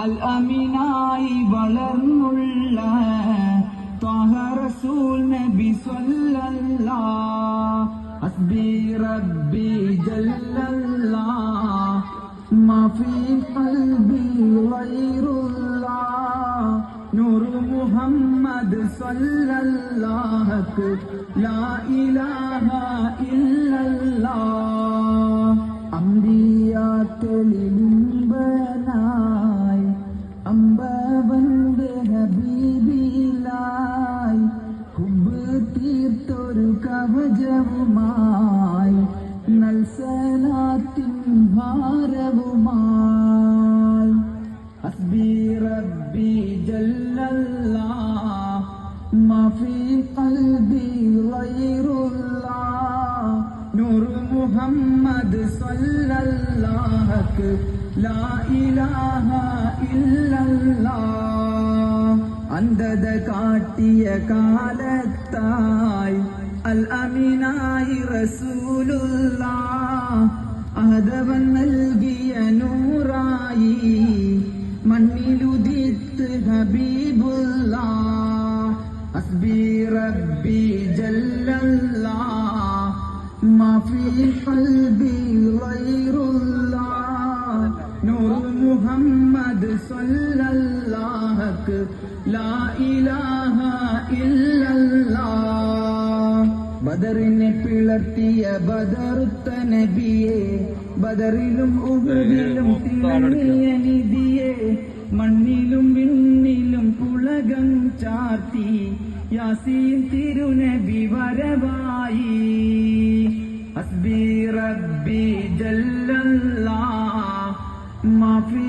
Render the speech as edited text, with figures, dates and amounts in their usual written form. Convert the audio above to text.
അൽ അമീനായി വളർന്നുള്ള ത്വാഹ റസൂൽ നബി സ്വല്ലല്ലാഹ്. ഹസ്ബി റബ്ബി ജല്ലല്ലാഹ് മാ ഫീ ഖൽബി ഗൈറുല്ലാഹ് നൂർ മുഹമ്മദ് സ്വല്ലല്ലാഹ് ലാ ഇലാഹ ഇല്ലല്ലാഹ്. അമ്പിയാക്കളിലുംബനായി അമ്പവന്റെ ഹബീബിലായി ഹുബ്ബ് തീർത്തൊരു കവചവുമായി നൽസലാത്തിൻ ഭാരവുമായി ഹസ്ബി റബ്ബി ജല്ലല്ലാഹ് മാ ഫീ ഖൽബി ഗൈറുല്ലാഹ് നൂർ മുഹമ്മദ് സ്വല്ലല്ലാഹ് ലാ ഇലാഹ ഇല്ലല്ലാഹ്. അന്ധത കാട്ടിയ കാലത്തായി അൽ അമീനായി റസൂലുള്ളാഹ് അഹദവൻ നൽകിയ നൂറായി മണ്ണിലുദിത്ത് ഹബീബുല്ലാഹ്. ഹസ്ബി റബ്ബി ജല്ലല്ലാഹ് മാ ഫീ ഖൽബി ഗൈറുല്ലാഹ് നൂർ മുഹമ്മദ് സ്വല്ലല്ലാഹ് ലാ ഇലാഹ ഇല്ലല്ലാഹ്. ബദറിനെ പിളർത്തിയ ബദറുത്ത നബിയെ ബദറിലും ഉഹുദിലും തിളങ്ങിയ നിധിയെ മണ്ണിലും വിണ്ണിലും പുളകം ചാർത്തി യാസീൻ തിരുനബി വരവായി. ഹസ്ബി റബ്ബി ജല്ലല്ലാഹ് മാ ഫീ